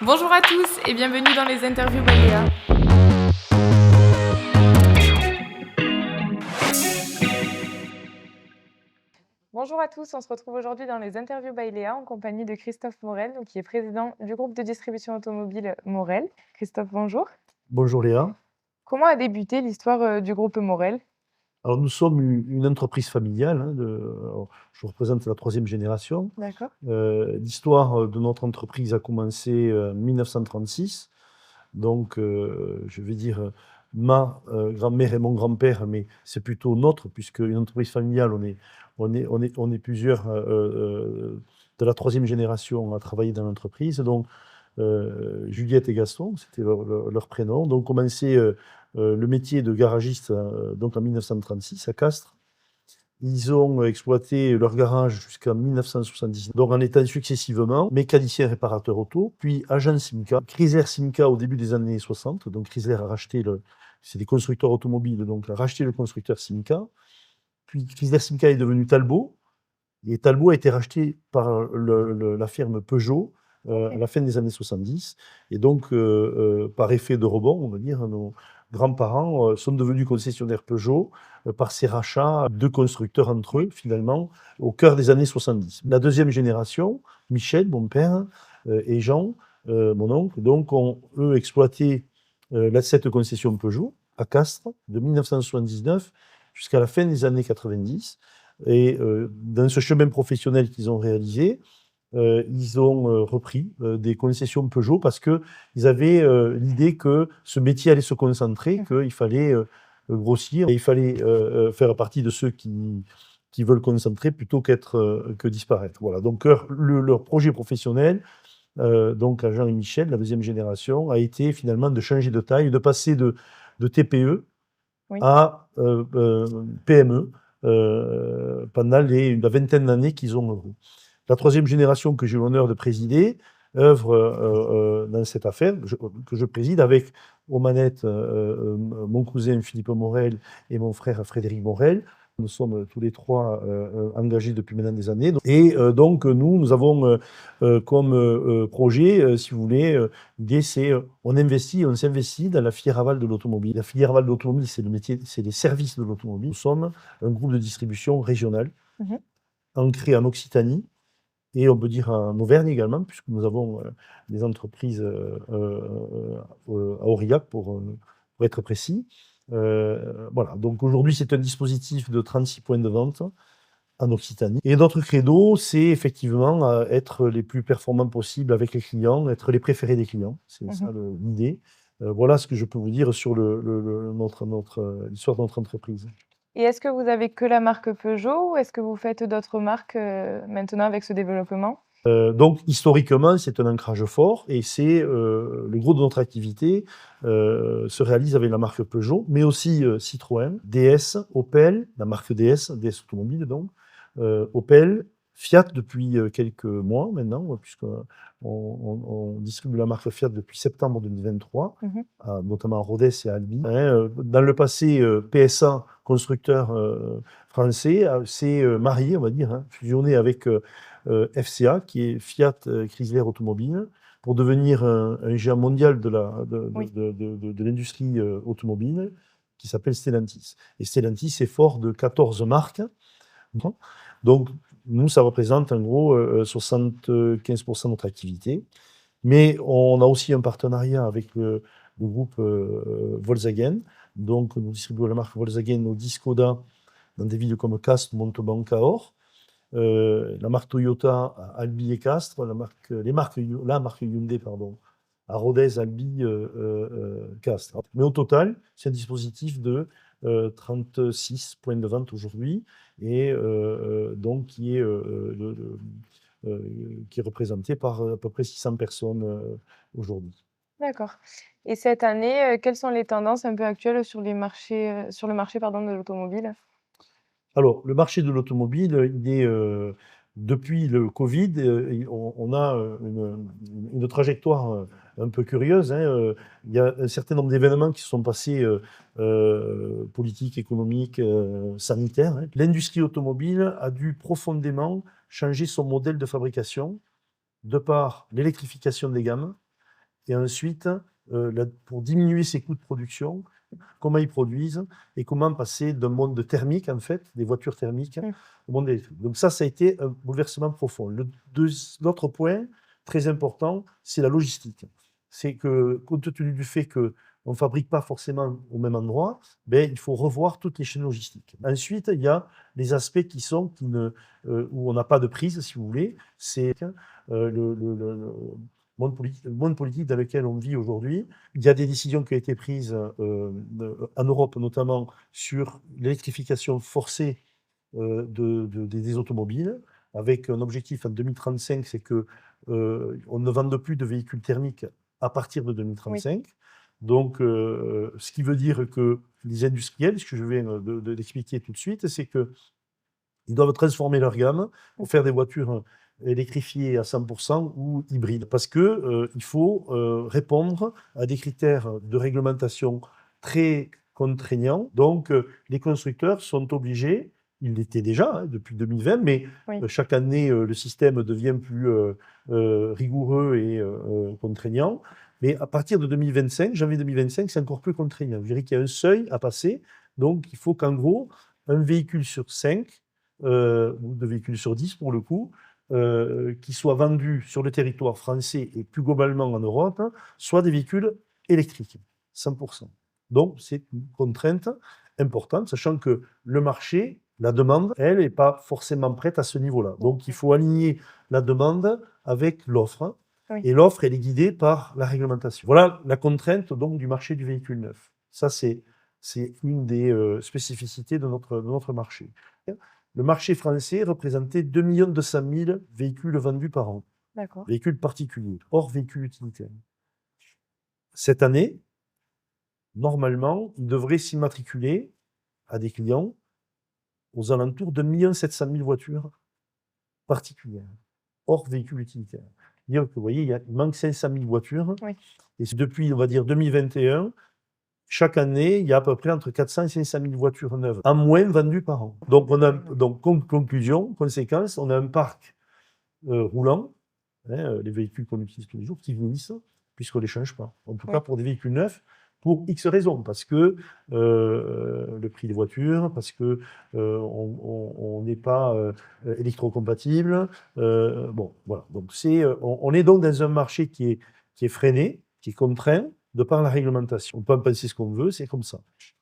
Bonjour à tous et bienvenue dans les interviews Baléa. Bonjour à tous, on se retrouve aujourd'hui dans les interviews Baléa en compagnie de Christophe Morel, qui est président du groupe de distribution automobile Morel. Christophe, bonjour. Bonjour Léa. Comment a débuté l'histoire du groupe Morel? Alors nous sommes une entreprise familiale, alors, je représente la troisième génération. D'accord. L'histoire de notre entreprise a commencé en 1936. Donc, je vais dire ma grand-mère et mon grand-père, mais c'est plutôt notre, puisque une entreprise familiale, on est plusieurs de la troisième génération à travailler dans l'entreprise. Donc, Juliette et Gaston, c'était leur prénom. Donc, commencé le métier de garagiste donc en 1936 à Castres. Ils ont exploité leur garage jusqu'en 1979, donc en étant successivement mécanicien réparateur auto, puis agent Simca, Chrysler Simca au début des années 60. Donc Chrysler a racheté c'est des constructeurs automobiles, donc a racheté le constructeur Simca. Puis Chrysler Simca est devenu Talbot, et Talbot a été racheté par la firme Peugeot à la fin des années 70. Et donc, par effet de rebond, on va dire, nos grands-parents sont devenus concessionnaires Peugeot par ces rachats de constructeurs entre eux, finalement, au cœur des années 70. La deuxième génération, Michel, mon père, et Jean, mon oncle, donc, ont, eux, exploité cette concession Peugeot à Castres de 1979 jusqu'à la fin des années 90. Et dans ce chemin professionnel qu'ils ont réalisé, ils ont repris des concessions Peugeot parce qu'ils avaient l'idée que ce métier allait se concentrer, qu'il fallait grossir et il fallait faire partie de ceux qui veulent concentrer plutôt que disparaître. Voilà. Donc leur projet professionnel, donc à Jean et Michel, la deuxième génération, a été finalement de changer de taille, de passer de TPE Oui. à PME pendant la vingtaine d'années qu'ils ont œuvré. La troisième génération que j'ai l'honneur de présider œuvre dans cette affaire que je préside avec aux manettes mon cousin Philippe Morel et mon frère Frédéric Morel. Nous sommes tous les trois engagés depuis maintenant des années. Et donc, nous avons comme projet, si vous voulez, l'idée c'est on s'investit dans la filière aval de l'automobile. La filière aval de l'automobile, c'est le métier, c'est les services de l'automobile. Nous sommes un groupe de distribution régional, ancré en Occitanie, et on peut dire en Auvergne également, puisque nous avons des entreprises à Aurillac, pour être précis. Voilà, donc aujourd'hui, c'est un dispositif de 36 points de vente en Occitanie. Et notre credo, c'est effectivement être les plus performants possibles avec les clients, être les préférés des clients. C'est ça l'idée. Voilà ce que je peux vous dire sur l'histoire de notre entreprise. Et est-ce que vous avez que la marque Peugeot ou est-ce que vous faites d'autres marques maintenant avec ce développement? Donc historiquement, c'est un ancrage fort et c'est le gros de notre activité se réalise avec la marque Peugeot, mais aussi Citroën, DS, Opel, la marque DS, DS Automobile donc, Opel, Fiat depuis quelques mois maintenant, puisqu'on distribue la marque Fiat depuis septembre 2023, notamment à Rodez et à Albi. Dans le passé, PSA, constructeur français, s'est marié, on va dire, fusionné avec FCA, qui est Fiat Chrysler Automobile, pour devenir un géant mondial de l'industrie automobile, qui s'appelle Stellantis. Et Stellantis est fort de 14 marques. Donc, nous, ça représente en gros 75% de notre activité. Mais on a aussi un partenariat avec le groupe Volkswagen. Donc, nous distribuons la marque Volkswagen au Skoda dans des villes comme Castres, Montauban, Cahors. La marque Toyota à Albi et Castres, la marque Hyundai, pardon, à Rodez, Albi, Castres. Mais au total, c'est un dispositif de 36 points de vente aujourd'hui, et donc qui est représenté par à peu près 600 personnes aujourd'hui. D'accord. Et cette année, quelles sont les tendances un peu actuelles sur les marchés, sur le marché, pardon, de l'automobile? Alors, le marché de l'automobile, il est, depuis le Covid, on a une trajectoire un peu curieuse, hein. Il y a un certain nombre d'événements qui se sont passés, politiques, économiques, sanitaires, hein. L'industrie automobile a dû profondément changer son modèle de fabrication de par l'électrification des gammes, et ensuite, pour diminuer ses coûts de production, comment ils produisent et comment passer d'un monde thermique, en fait, des voitures thermiques, au monde électrique. Donc ça a été un bouleversement profond. L'autre point très important, c'est la logistique. C'est que, compte tenu du fait qu'on ne fabrique pas forcément au même endroit, il faut revoir toutes les chaînes logistiques. Ensuite, il y a les aspects où on n'a pas de prise, si vous voulez. C'est le monde politique dans lequel on vit aujourd'hui. Il y a des décisions qui ont été prises en Europe, notamment sur l'électrification forcée des automobiles, avec un objectif en 2035, c'est que on ne vende plus de véhicules thermiques à partir de 2035. Oui. Donc, ce qui veut dire que les industriels, ce que je viens d'expliquer tout de suite, c'est qu'ils doivent transformer leur gamme pour faire des voitures électrifiées à 100% ou hybrides. Parce qu'il faut répondre à des critères de réglementation très contraignants. Donc, les constructeurs sont obligés, ils l'étaient déjà depuis 2020, mais chaque année, le système devient plus rigoureux et contraignant. Mais à partir de 2025, janvier 2025, c'est encore plus contraignant. Je dirais qu'il y a un seuil à passer. Donc, il faut qu'en gros, un véhicule sur 5, ou 2 véhicules sur 10 pour le coup, qui soient vendus sur le territoire français et plus globalement en Europe, soient des véhicules électriques, 100%. Donc, c'est une contrainte importante, sachant que le marché, la demande, elle n'est pas forcément prête à ce niveau-là. Donc, il faut aligner la demande avec l'offre. Oui. Et l'offre, elle est guidée par la réglementation. Voilà la contrainte donc, du marché du véhicule neuf. Ça, c'est une des spécificités de notre marché. Le marché français représentait 2 200 000 véhicules vendus par an. D'accord. Véhicules particuliers, hors véhicules utilitaires. Cette année, normalement, il devrait s'immatriculer à des clients aux alentours de 1 700 000 voitures particulières, hors véhicules utilitaires. Dire que, vous voyez, il manque 500 000 voitures. Oui. Et depuis, on va dire, 2021, chaque année, il y a à peu près entre 400 et 500 000 voitures neuves, en moins vendues par an. Donc, conclusion, conséquence, on a un parc roulant, les véhicules qu'on utilise tous les jours, qui vieillissent, puisqu'on ne les change pas. En tout cas, pour des véhicules neufs, pour X raisons, parce que le prix des voitures, parce que on n'est pas électrocompatible. Bon, voilà. Donc on est donc dans un marché qui est freiné, qui est contraint de par la réglementation. On peut en penser ce qu'on veut, c'est comme ça.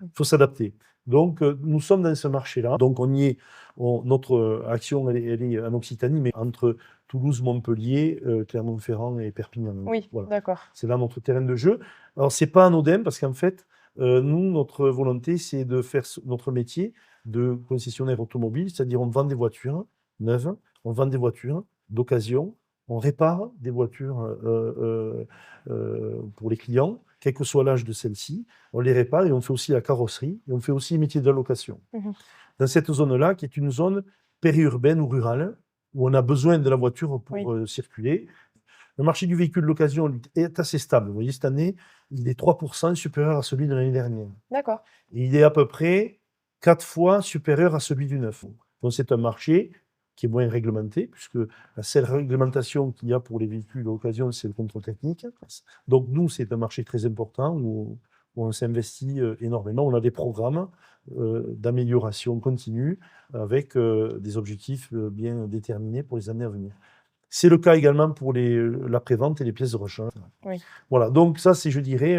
Il faut s'adapter. Donc nous sommes dans ce marché-là. Donc on y est. Notre action, elle est en Occitanie, mais entre Toulouse, Montpellier, Clermont-Ferrand et Perpignan. Oui, voilà. D'accord. C'est là notre terrain de jeu. Alors, c'est pas anodin parce qu'en fait, nous, notre volonté, c'est de faire notre métier de concessionnaire automobile, c'est-à-dire on vend des voitures neuves, on vend des voitures d'occasion, on répare des voitures pour les clients, quel que soit l'âge de celle-ci, on les répare et on fait aussi la carrosserie et on fait aussi le métier de la location. Mmh. Dans cette zone-là, qui est une zone périurbaine ou rurale, où on a besoin de la voiture pour circuler. Le marché du véhicule d'occasion est assez stable. Vous voyez, cette année, il est 3% supérieur à celui de l'année dernière. D'accord. Et il est à peu près 4 fois supérieur à celui du neuf. Donc c'est un marché qui est moins réglementé, puisque la seule réglementation qu'il y a pour les véhicules d'occasion, c'est le contrôle technique. Donc nous, c'est un marché très important où on s'investit énormément. On a des programmes d'amélioration continue avec des objectifs bien déterminés pour les années à venir. C'est le cas également pour la prévente et les pièces de rechange. Oui. Voilà, donc ça, c'est, je dirais,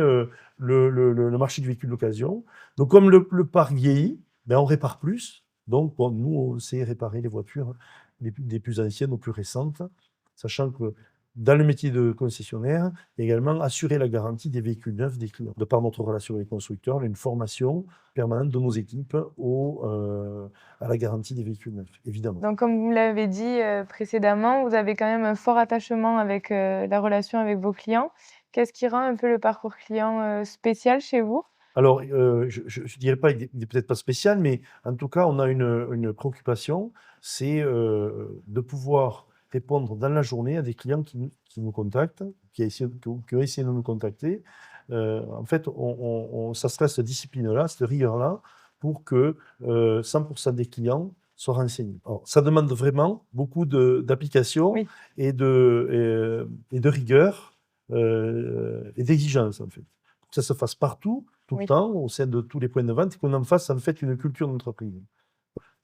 le marché du véhicule d'occasion. Donc, comme le parc vieillit, on répare plus. Donc, nous, on sait réparer les voitures les plus anciennes aux plus récentes, sachant que dans le métier de concessionnaire, également assurer la garantie des véhicules neufs des clients. De par notre relation avec les constructeurs, on a une formation permanente de nos équipes à la garantie des véhicules neufs, évidemment. Donc, comme vous l'avez dit précédemment, vous avez quand même un fort attachement avec la relation avec vos clients. Qu'est-ce qui rend un peu le parcours client spécial chez vous ? Alors, je ne dirais pas, il n'est peut-être pas spécial, mais en tout cas, on a une préoccupation, c'est de pouvoir répondre dans la journée à des clients qui nous contactent, qui ont essayé de nous contacter. En fait, ça serait cette discipline-là, cette rigueur-là, pour que 100% des clients soient renseignés. Alors, ça demande vraiment beaucoup d'application et de rigueur et d'exigence, en fait. Pour que ça se fasse partout, tout le Oui. temps, au sein de tous les points de vente, et qu'on en fasse, en fait, une culture d'entreprise.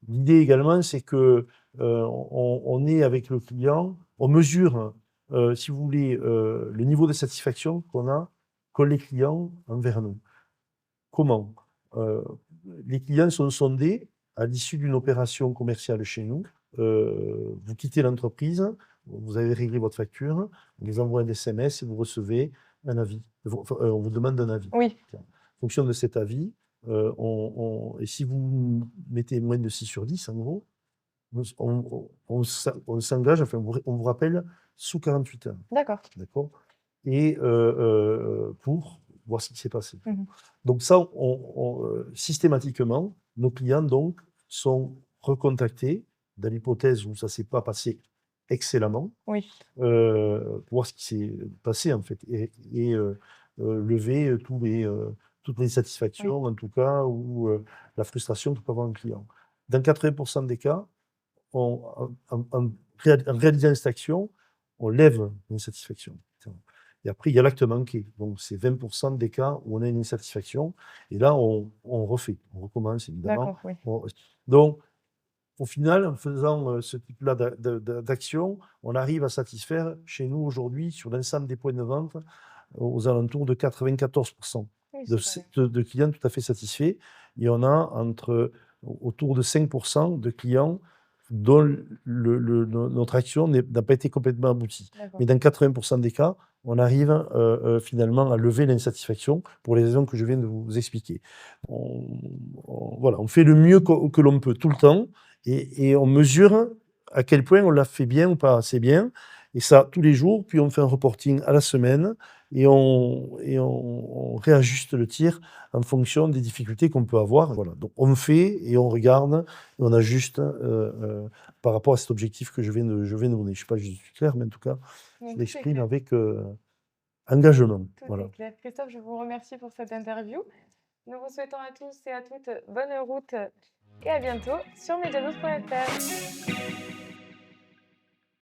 L'idée également, c'est que on est avec le client, on mesure, si vous voulez, le niveau de satisfaction qu'ont les clients envers nous. Comment? Euh, les clients sont sondés à l'issue d'une opération commerciale chez nous. Vous quittez l'entreprise, vous avez réglé votre facture, on vous envoie un SMS et vous recevez un avis. On vous demande un avis. Oui. En fonction de cet avis, et si vous mettez moins de 6 sur 10, en gros, on s'engage, enfin, on vous rappelle sous 48 heures. D'accord. D'accord? Et pour voir ce qui s'est passé. Mmh. Donc ça, systématiquement, nos clients donc sont recontactés dans l'hypothèse où ça s'est pas passé excellemment, Oui. pour voir ce qui s'est passé en fait et lever toutes les Oui. insatisfactions en tout cas ou la frustration que peut avoir un client. Dans 80 des cas, en réalisant cette action, on lève l'insatisfaction. Et après, il y a l'acte manqué. Donc, c'est 20 des cas où on a une insatisfaction. Et là, on refait, on recommence évidemment. D'accord, oui. Donc, au final, en faisant ce type-là d'action, on arrive à satisfaire chez nous aujourd'hui, sur l'ensemble des points de vente, aux alentours de 94% Oui, de, c'est pas mal. de clients tout à fait satisfaits. Et on a autour de 5% de clients dont notre action n'a pas été complètement aboutie. D'accord. Mais dans 80% des cas, on arrive finalement à lever l'insatisfaction pour les raisons que je viens de vous expliquer. Voilà, on fait le mieux que l'on peut tout le temps et on mesure à quel point on l'a fait bien ou pas assez bien. Et ça, tous les jours, puis on fait un reporting à la semaine et on réajuste le tir en fonction des difficultés qu'on peut avoir. Voilà. Donc on fait et on regarde et on ajuste par rapport à cet objectif que je viens de donner. Je ne sais pas si je suis clair, mais en tout cas, Donc je tout est l'exprime clair. avec engagement. Tout Voilà. est clair. Christophe, je vous remercie pour cette interview. Nous vous souhaitons à tous et à toutes bonne route et à bientôt sur mediados.fr.